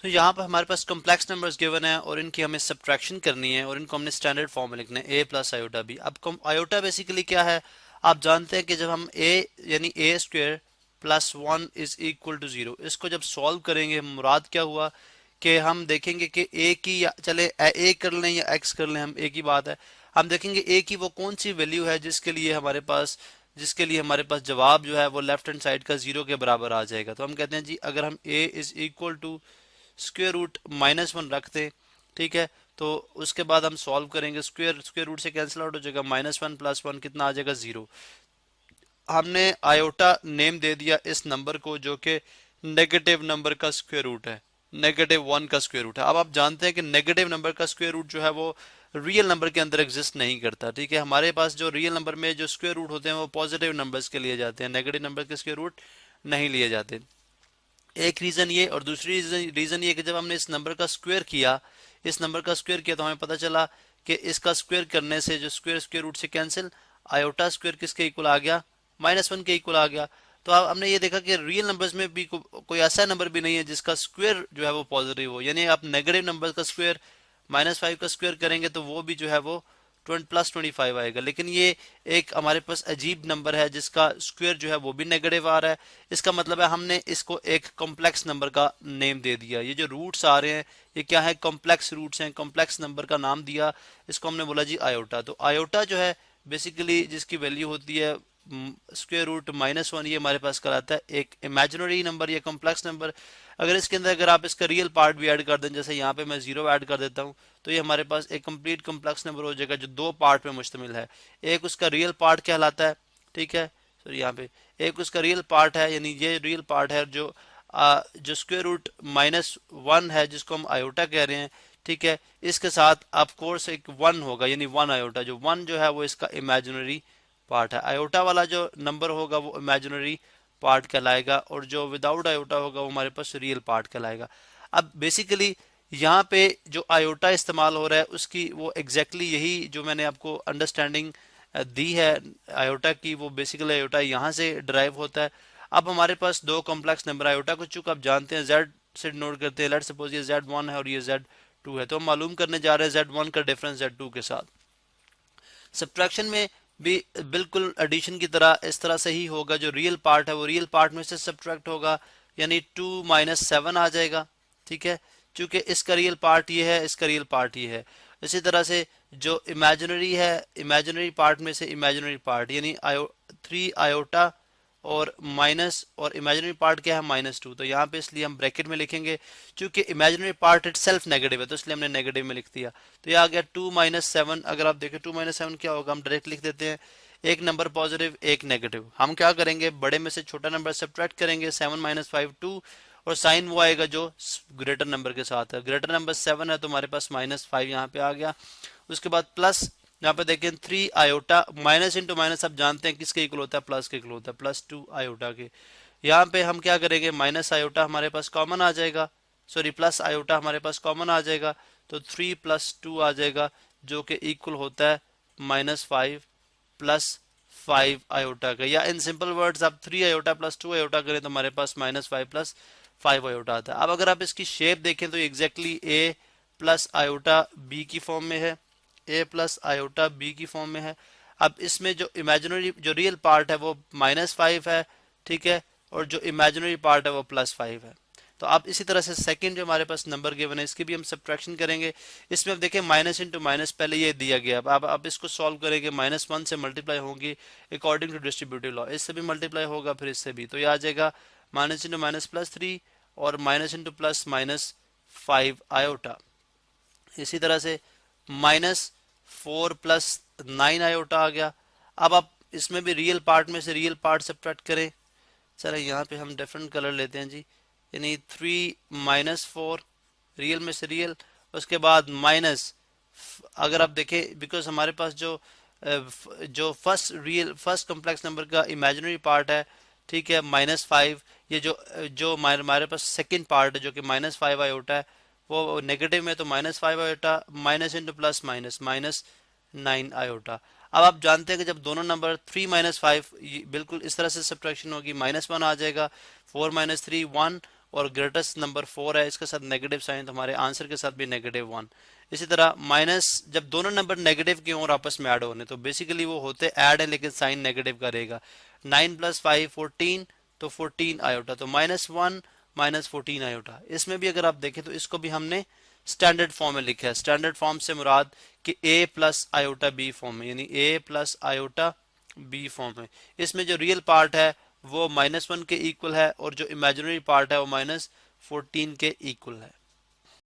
तो यहाँ पर हमारे पास कॉम्प्लेक्स नंबर्स गिवन है और इनकी हमें सब्ट्रैक्शन करनी है और इनको हमने स्टैंडर्ड फॉर्म में लिखना है, ए प्लस आयोटा बी। अब आयोटा बेसिकली क्या है, आप जानते हैं कि जब हम ए यानी a square plus one is equal to zero, इसको जब सॉल्व करेंगे मुराद क्या हुआ कि हम देखेंगे कि ए की, या चले ए कर लें या एक्स कर लें, हम ए की बात है, हम देखेंगे ए की वो कौन सी वैल्यू है जिसके लिए हमारे पास जवाब जो है वो लेफ्ट हैंड साइड का जीरो के बराबर आ जाएगा। तो हम कहते हैं जी अगर हम a is equal to square root minus one रखते हैं, ठीक है, तो उसके बाद हम सॉल्व करेंगे, स्क्वेयर स्क्वेयर रूट से कैंसिल आउट हो जाएगा, माइनस वन प्लस वन कितना आ जाएगा, जीरो। हमने आयोटा नेम दे दिया इस नंबर को जो कि नेगेटिव नंबर का स्क्वेयर रूट है, नेगेटिव वन का स्क्वेयर रूट है। अब आप जानते हैं कि नेगेटिव नंबर का स्क्वेयर रूट जो है वो रियल नंबर के अंदर एग्जिस्ट नहीं करता, ठीक है। हमारे पास जो रियल नंबर में जो स्क्वेयर रूट होते हैं वो पॉजिटिव नंबर्स के लिए जाते हैं, नेगेटिव नंबर के स्क्वेयर रूट नहीं लिए जाते। एक रीजन ये, और दूसरी रीजन ये कि जब हमने इस नंबर का स्क्वायर किया, तो हमें पता चला कि इसका स्क्वायर करने से जो स्क्वायर स्क्वायर रूट से कैंसिल, आयोटा स्क्वायर किसके इक्वल आ गया, माइनस वन के इक्वल आ गया। तो अब हमने ये देखा कि रियल नंबर्स में भी कोई ऐसा नंबर भी नहीं है जिसका स्क्वायर जो है वो पॉजिटिव हो, यानी आप नेगेटिव नंबर का स्क्वायर माइनस फाइव का स्क्वायर करेंगे तो वो भी जो है वो प्लस 25 आएगा। लेकिन ये एक हमारे पास अजीब नंबर है जिसका स्क्वायर जो है वो भी नेगेटिव आ रहा है। इसका मतलब है हमने इसको एक कॉम्प्लेक्स नंबर का नेम दे दिया। ये जो रूट्स आ रहे हैं ये क्या है, कॉम्प्लेक्स रूट्स हैं, कॉम्प्लेक्स नंबर का नाम दिया, इसको हमने बोला जी आयोटा। तो आयोटा जो है बेसिकली जिसकी वैल्यू होती है स्क्वायर रूट माइनस वन, ये हमारे पास कराता है एक इमेजिनरी नंबर या कॉम्प्लेक्स नंबर। अगर इसके अंदर अगर आप इसका रियल पार्ट भी ऐड कर दें, जैसे यहाँ पे मैं जीरो ऐड कर देता हूँ, तो ये हमारे पास एक कंप्लीट कॉम्प्लेक्स नंबर हो जाएगा जो दो पार्ट में मुश्तमिल है। एक उसका रियल पार्ट कहलाता है, ठीक है, सॉरी यहाँ पे एक उसका रियल पार्ट है, यानी ये रियल पार्ट है जो स्क्वायर रूट माइनस वन है जिसको हम आयोटा कह रहे हैं, ठीक है। इसके साथ ऑफ कोर्स एक वन होगा, यानी वन आयोटा, जो वन जो है वो इसका इमेजिनरी पार्ट है। आयोटा वाला जो नंबर होगा वो इमेजिनरी पार्ट कहलाएगा और जो विदाउट आयोटा होगा वो हमारे पास रियल पार्ट कहलाएगा। अब बेसिकली यहाँ पे जो आयोटा इस्तेमाल हो रहा है उसकी वो एग्जैक्टली यही जो मैंने आपको अंडरस्टैंडिंग दी है आयोटा की, वो बेसिकली आयोटा यहाँ से ड्राइव होता है। अब हमारे पास दो कॉम्प्लेक्स नंबर आयोटा को चूंकि आप जानते हैं जेड से नोट करते हैं, लेट सपोज ये जेड वन है और ये जेड टू है, तो हम मालूम करने जा रहे हैं जेड वन का डिफरेंस जेड टू के साथ। सब्ट्रैक्शन में भी बिल्कुल एडिशन की तरह इस तरह से ही होगा, जो रियल पार्ट है वो रियल पार्ट में से सब्ट्रैक्ट होगा, यानी टू माइनस सेवन आ जाएगा, ठीक है, क्योंकि इसका रियल पार्ट ये है, इसका रियल पार्ट ये है। इसी तरह से जो इमेजिनरी है, इमेजिनरी पार्ट में से इमेजिनरी पार्ट यानी थ्री आयोटा और माइनस, और इमेजिनरी पार्ट क्या है माइनस टू, तो यहाँ पे इसलिए हम ब्रैकेट में लिखेंगे क्योंकि imaginary part it self negative है, तो इसलिए हमने नेगेटिव में लिख दिया। तो ये आ गया टू माइनस सेवन। अगर आप देखें टू माइनस सेवन क्या होगा, हम डायरेक्ट लिख देते हैं एक नंबर पॉजिटिव एक नेगेटिव। हम क्या करेंगे, बड़े में से छोटा नंबर सब्ट्रैक्ट करेंगे, सेवन माइनस फाइव टू, और साइन वो आएगा जो ग्रेटर नंबर के साथ है। ग्रेटर नंबर सेवन है तो हमारे पास माइनस फाइव यहाँ पे आ गया। उसके बाद प्लस, यहाँ पे देखें three iota, minus into minus आप जानते हैं किसके इक्वल होता है, प्लस के इक्वल होता है, प्लस टू आयोटा के। यहाँ पे हम क्या करेंगे, माइनस आयोटा हमारे पास कॉमन आ जाएगा, सॉरी प्लस आयोटा हमारे पास कॉमन आ जाएगा, तो थ्री प्लस टू आ जाएगा जो कि इक्वल होता है minus five plus five iota का। या इन सिंपल वर्ड्स आप three iota plus two iota करें तो हमारे पास minus five plus five iota आता है। अब अगर आप इसकी शेप देखें तो exactly a plus iota b की फॉर्म में है, ए प्लस आयोटा बी की फॉर्म में है। अब इसमें जो इमेजिनरी जो रियल पार्ट है वो माइनस फाइव है, ठीक है, और जो इमेजिनरी पार्ट है वो प्लस फाइव है। तो आप इसी तरह से सेकंड जो हमारे पास नंबर गिवन है इसकी भी हम सब्ट्रैक्शन करेंगे। इसमें अब देखें माइनस इंटू माइनस पहले ये दिया गया, अब आप इसको सॉल्व करेंगे, माइनस वन से मल्टीप्लाई होंगी अकॉर्डिंग टू डिस्ट्रीब्यूटिव लॉ, इससे भी मल्टीप्लाई होगा फिर इससे भी, तो ये आ जाएगा minus into minus plus three और minus into plus minus five iota. इसी तरह से minus four plus nine iota आ गया। अब आप इसमें भी रियल पार्ट में से रियल पार्ट सब्ट्रैक्ट करें। चलो यहाँ पे हम डिफरेंट कलर लेते हैं जी, यानी थ्री माइनस फोर रियल में से रियल, उसके बाद माइनस, अगर आप देखें बिकॉज हमारे पास जो फर्स्ट कॉम्प्लेक्स नंबर का इमेजिनरी पार्ट है, ठीक है, माइनस फाइव, ये जो हमारे पास सेकंड पार्ट है जो कि माइनस फाइव आयोटा है वो नेगेटिव में, तो minus five iota minus into plus minus minus nine iota. अब आप जानते हैं कि जब दोनों नंबर थ्री माइनस फाइव बिल्कुल इस तरह से सब्ट्रैक्शन होगी, माइनस वन आ जाएगा, फोर माइनस थ्री वन, और ग्रेटेस्ट नंबर 4 है, इसके साथ नेगेटिव साइन, तो हमारे आंसर के साथ भी -1। इसी तरह माइनस, जब दोनों नंबर नेगेटिव के और आपस में ऐड होने तो बेसिकली वो होते ऐड है लेकिन साइन नेगेटिव का रहेगा। 9 + 5 14, तो 14 आयोटा, तो -1 -14 आयोटा। इसमें भी अगर आप देखें तो इसको भी हमने स्टैंडर्ड फॉर्म में लिखा है। स्टैंडर्ड फॉर्म से मुराद कि a + आयोटा b फॉर्म में, यानी a + आयोटा b फॉर्म में। इसमें जो रियल पार्ट है वो -1 के इक्वल है और जो इमेजिनरी पार्ट है वो -14 के इक्वल है।